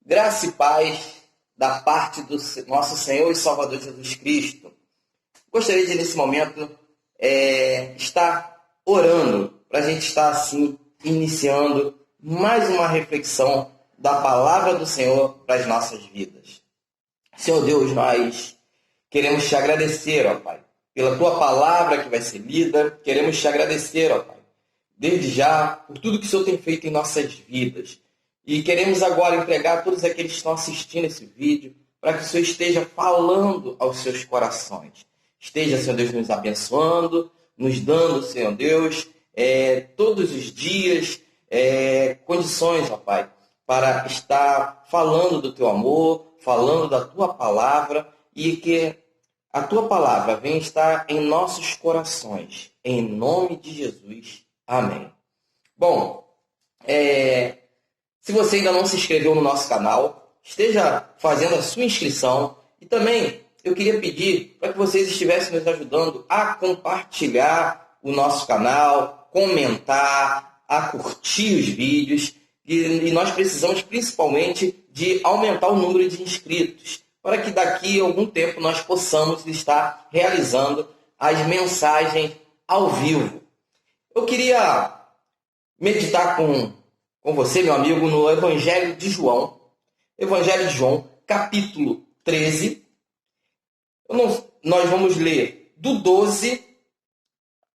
Graça e paz da parte do nosso Senhor e Salvador Jesus Cristo. Gostaria de, nesse momento, estar orando para a gente estar, assim, iniciando mais uma reflexão da palavra do Senhor para as nossas vidas. Senhor Deus, nós queremos te agradecer, ó Pai, pela tua palavra que vai ser lida. Queremos te agradecer, ó Pai, desde já, por tudo que o Senhor tem feito em nossas vidas. E queremos agora entregar a todos aqueles que estão assistindo esse vídeo para que o Senhor esteja falando aos seus corações. Esteja, Senhor Deus, nos abençoando, nos dando, Senhor Deus, todos os dias, condições, ó Pai, para estar falando do teu amor, falando da tua palavra e que a tua palavra venha estar em nossos corações. Em nome de Jesus. Amém. Bom, se você ainda não se inscreveu no nosso canal, esteja fazendo a sua inscrição. E também eu queria pedir para que vocês estivessem nos ajudando a compartilhar o nosso canal, comentar, a curtir os vídeos. E nós precisamos principalmente de aumentar o número de inscritos, para que daqui a algum tempo nós possamos estar realizando as mensagens ao vivo. Eu queria meditar com você, meu amigo, no Evangelho de João. Evangelho de João, capítulo 13. Nós vamos ler do 12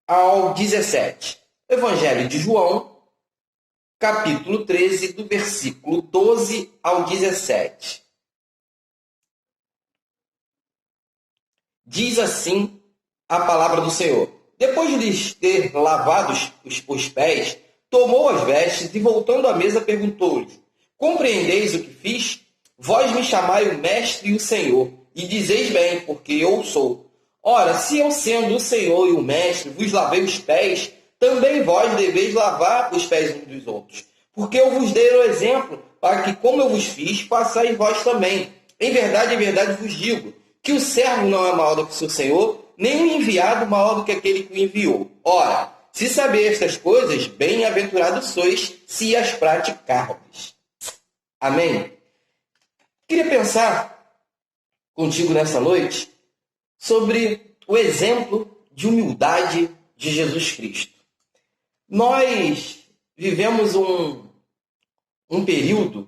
ao 17. Evangelho de João, capítulo 13, do versículo 12 ao 17. Diz assim a palavra do Senhor. Depois de lhes ter lavado os pés, tomou as vestes e, voltando à mesa, perguntou-lhes: Compreendeis o que fiz? Vós me chamai o Mestre e o Senhor, e dizeis bem, porque eu sou. Ora, se eu, sendo o Senhor e o Mestre, vos lavei os pés, também vós deveis lavar os pés uns dos outros. Porque eu vos dei o exemplo, para que, como eu vos fiz, façais vós também. Em verdade vos digo, que o servo não é maior do que o seu Senhor, nem o enviado maior do que aquele que o enviou. Ora, se sabeis estas coisas, bem-aventurados sois, se as praticardes. Amém? Queria pensar contigo nessa noite sobre o exemplo de humildade de Jesus Cristo. Nós vivemos um período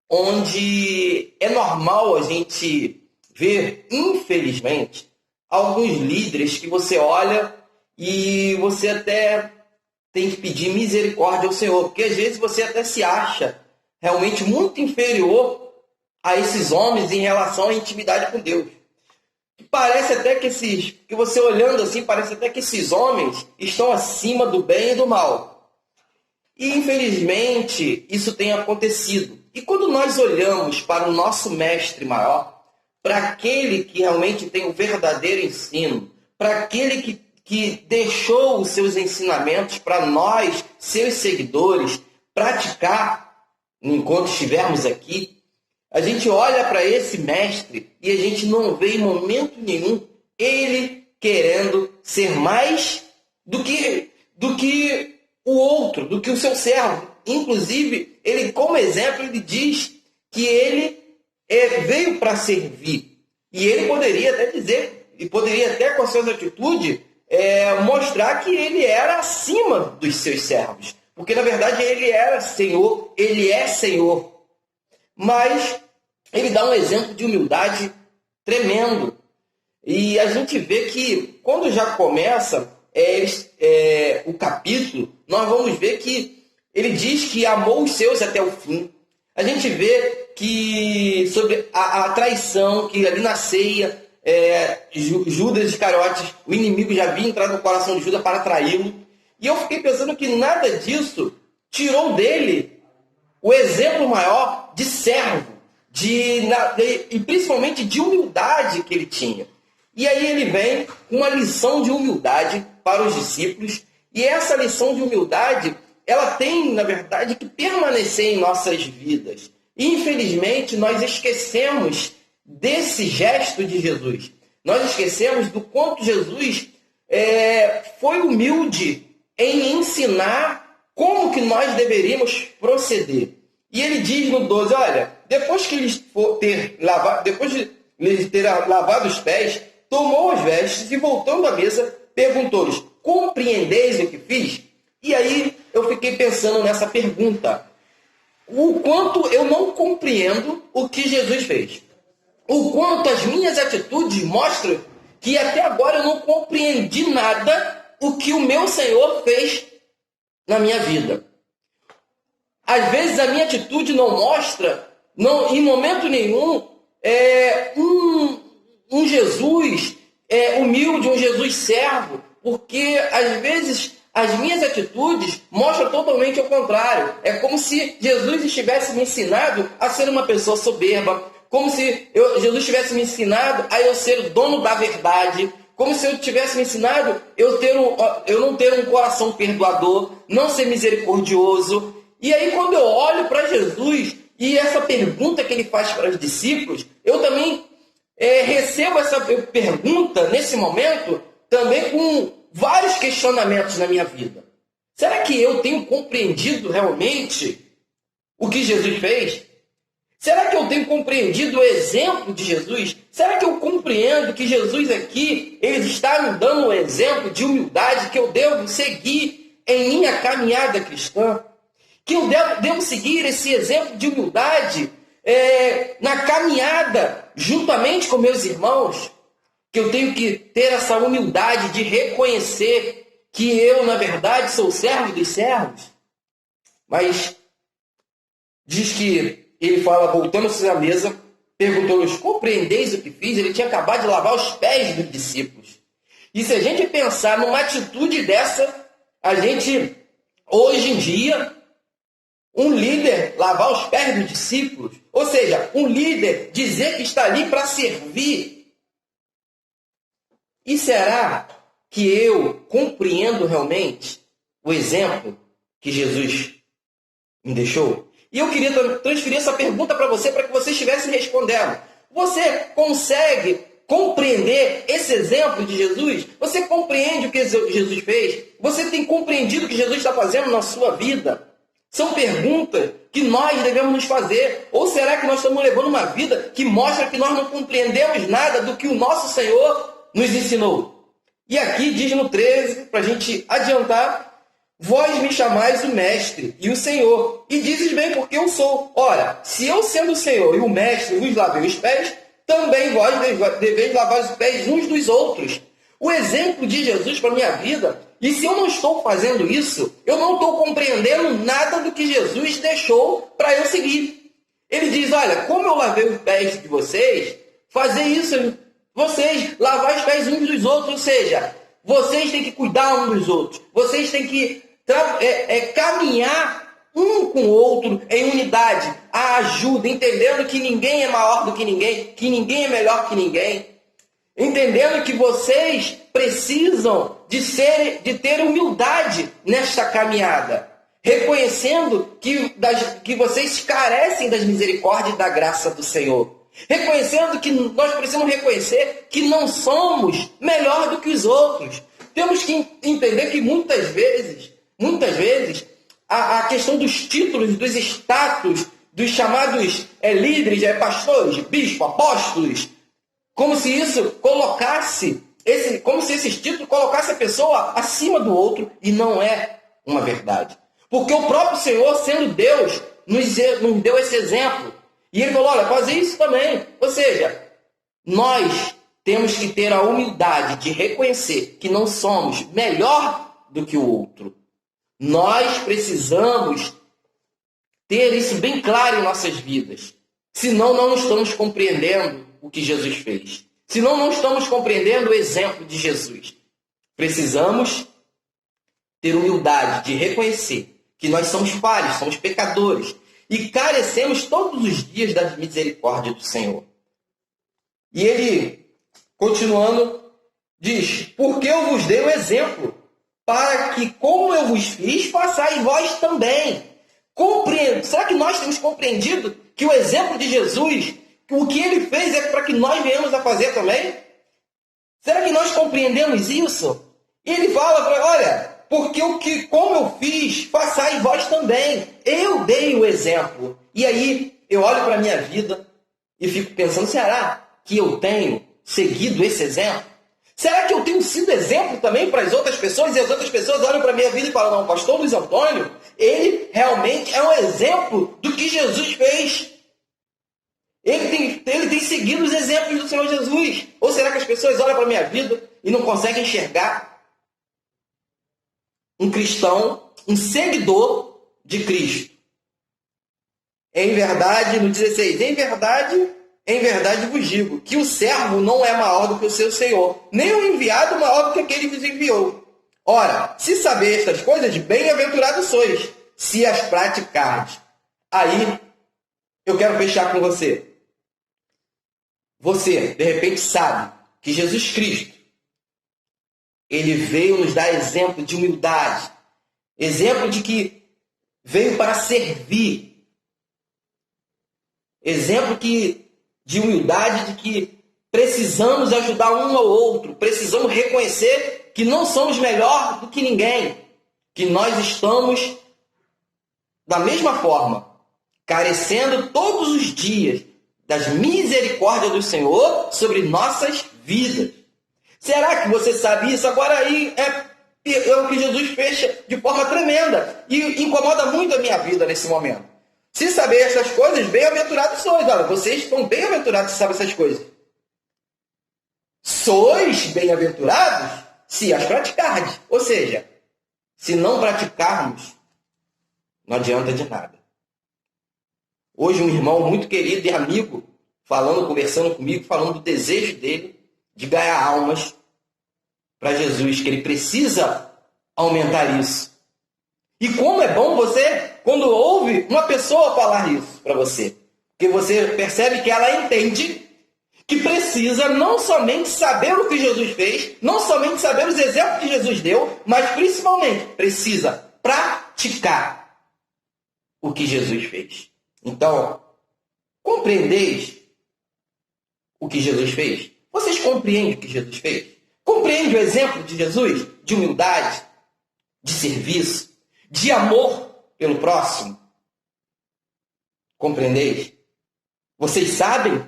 onde é normal a gente ver, infelizmente, alguns líderes que você olha e você até tem que pedir misericórdia ao Senhor, porque às vezes você até se acha realmente muito inferior a esses homens em relação à intimidade com Deus. Parece até que você olhando assim, parece até que esses homens estão acima do bem e do mal. E infelizmente isso tem acontecido. E quando nós olhamos para o nosso mestre maior, para aquele que realmente tem o verdadeiro ensino, para aquele que deixou os seus ensinamentos para nós, seus seguidores, praticar enquanto estivermos aqui, a gente olha para esse mestre e a gente não vê em momento nenhum ele querendo ser mais do que o outro, do que o seu servo. Inclusive, ele, como exemplo, ele diz que ele veio para servir. E ele poderia até dizer, e poderia até com as suas atitudes, mostrar que ele era acima dos seus servos. Porque, na verdade, ele era Senhor, ele é Senhor. Mas ele dá um exemplo de humildade tremendo. E a gente vê que, quando já começa o capítulo, nós vamos ver que ele diz que amou os seus até o fim. A gente vê que sobre a traição, que ali na ceia, Judas Iscariotes, o inimigo já havia entrado no coração de Judas para traí-lo. E eu fiquei pensando que nada disso tirou dele o exemplo maior de servo, e principalmente de humildade que ele tinha. E aí ele vem com uma lição de humildade para os discípulos, e essa lição de humildade, ela tem, na verdade, que permanecer em nossas vidas. Infelizmente, nós esquecemos desse gesto de Jesus. Nós esquecemos do quanto Jesus foi humilde em ensinar como que nós deveríamos proceder. E ele diz no 12, olha, depois de lhes ter lavado os pés, tomou as vestes e, voltando à mesa, perguntou-lhes, compreendeis o que fiz? E aí eu fiquei pensando nessa pergunta. O quanto eu não compreendo o que Jesus fez. O quanto as minhas atitudes mostram que até agora eu não compreendi nada o que o meu Senhor fez na minha vida. Às vezes a minha atitude não mostra, em momento nenhum, um Jesus humilde, um Jesus servo, porque às vezes as minhas atitudes mostram totalmente o contrário. É como se Jesus estivesse me ensinado a ser uma pessoa soberba, como se Jesus tivesse me ensinado a eu ser o dono da verdade, como se eu tivesse me ensinado eu não ter um coração perdoador, não ser misericordioso. E aí quando eu olho para Jesus e essa pergunta que ele faz para os discípulos, eu também recebo essa pergunta nesse momento também com vários questionamentos na minha vida. Será que eu tenho compreendido realmente o que Jesus fez? Será que eu tenho compreendido o exemplo de Jesus? Será que eu compreendo que Jesus aqui, ele está me dando um exemplo de humildade que eu devo seguir em minha caminhada cristã? Que eu devo seguir esse exemplo de humildade na caminhada juntamente com meus irmãos? Que eu tenho que ter essa humildade de reconhecer que eu, na verdade, sou servo dos servos? Mas diz que ele fala, voltando-se à mesa, perguntou-lhes, compreendeis o que fiz? Ele tinha acabado de lavar os pés dos discípulos. E se a gente pensar numa atitude dessa, a gente, hoje em dia, um líder lavar os pés dos discípulos, ou seja, um líder dizer que está ali para servir. E será que eu compreendo realmente o exemplo que Jesus me deixou? E eu queria transferir essa pergunta para você, para que você estivesse respondendo. Você consegue compreender esse exemplo de Jesus? Você compreende o que Jesus fez? Você tem compreendido o que Jesus está fazendo na sua vida? São perguntas que nós devemos nos fazer. Ou será que nós estamos levando uma vida que mostra que nós não compreendemos nada do que o nosso Senhor nos ensinou? E aqui diz no 13, para a gente adiantar, vós me chamais o Mestre e o Senhor, e dizes bem porque eu sou. Ora, se eu sendo o Senhor e o Mestre vos lavei os pés, também vós deveis lavar os pés uns dos outros. O exemplo de Jesus para a minha vida, e se eu não estou fazendo isso, eu não estou compreendendo nada do que Jesus deixou para eu seguir. Ele diz, olha, como eu lavei os pés de vocês, fazer isso, vocês lavar os pés uns dos outros, ou seja, vocês têm que cuidar uns dos outros, vocês têm que caminhar um com o outro em unidade, a ajuda, entendendo que ninguém é maior do que ninguém é melhor que ninguém, entendendo que vocês precisam de ter humildade nesta caminhada, reconhecendo que vocês carecem das misericórdias e da graça do Senhor, reconhecendo que nós precisamos reconhecer que não somos melhor do que os outros. Temos que entender que muitas vezes, a questão dos títulos, dos status, dos chamados líderes, pastores, bispos, apóstolos, como se isso colocasse, como se esses títulos colocassem a pessoa acima do outro, e não é uma verdade. Porque o próprio Senhor, sendo Deus, nos deu esse exemplo. E ele falou, olha, fazer isso também. Ou seja, nós temos que ter a humildade de reconhecer que não somos melhor do que o outro. Nós precisamos ter isso bem claro em nossas vidas. Senão não estamos compreendendo o que Jesus fez. Senão não estamos compreendendo o exemplo de Jesus. Precisamos ter humildade de reconhecer que nós somos falhos, somos pecadores e carecemos todos os dias da misericórdia do Senhor. E ele, continuando, diz, porque eu vos dei o exemplo, para que, como eu vos fiz, façais vós também. Compreendo. Será que nós temos compreendido que o exemplo de Jesus, o que ele fez é para que nós venhamos a fazer também? Será que nós compreendemos isso? E ele fala, olha, porque como eu fiz, façais vós também. Eu dei o exemplo. E aí eu olho para a minha vida e fico pensando, será que eu tenho seguido esse exemplo? Será que eu tenho sido exemplo também para as outras pessoas? E as outras pessoas olham para a minha vida e falam, não, o pastor Luiz Antônio, ele realmente é um exemplo do que Jesus fez. Ele tem seguido os exemplos do Senhor Jesus. Ou será que as pessoas olham para a minha vida e não conseguem enxergar um cristão, um seguidor de Cristo? Em verdade, no 16, em verdade vos digo, que o servo não é maior do que o seu senhor, nem o enviado maior do que aquele que vos enviou. Ora, se saber estas coisas, bem-aventurados sois, se as praticardes. Aí, eu quero fechar com você. Você, de repente, sabe que Jesus Cristo, ele veio nos dar exemplo de humildade, exemplo de que veio para servir, exemplo de humildade, de que precisamos ajudar um ao outro, precisamos reconhecer que não somos melhor do que ninguém, que nós estamos da mesma forma, carecendo todos os dias das misericórdias do Senhor sobre nossas vidas. Será que você sabe isso? Agora aí é o que Jesus fecha de forma tremenda e incomoda muito a minha vida nesse momento. Se saber essas coisas, bem-aventurados sois. Olha, vocês estão bem-aventurados se sabem essas coisas. Sois bem-aventurados se as praticardes. Ou seja, se não praticarmos, não adianta de nada. Hoje um irmão muito querido e amigo, conversando comigo, falando do desejo dele de ganhar almas para Jesus, que ele precisa aumentar isso. E como é bom você, quando ouve uma pessoa falar isso para você, porque você percebe que ela entende que precisa não somente saber o que Jesus fez, não somente saber os exemplos que Jesus deu, mas principalmente precisa praticar o que Jesus fez. Então, compreendeis o que Jesus fez? Vocês compreendem o que Jesus fez? Compreende o exemplo de Jesus? De humildade, de serviço, de amor pelo próximo? Compreendeis? Vocês sabem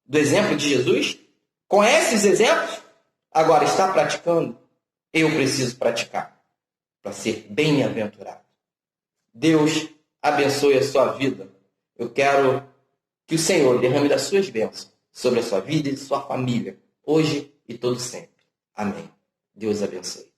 do exemplo de Jesus? Conhecem os exemplos? Agora, está praticando? Eu preciso praticar para ser bem-aventurado. Deus abençoe a sua vida. Eu quero que o Senhor derrame das suas bênçãos sobre a sua vida e sua família, hoje e todo sempre. Amém. Deus abençoe.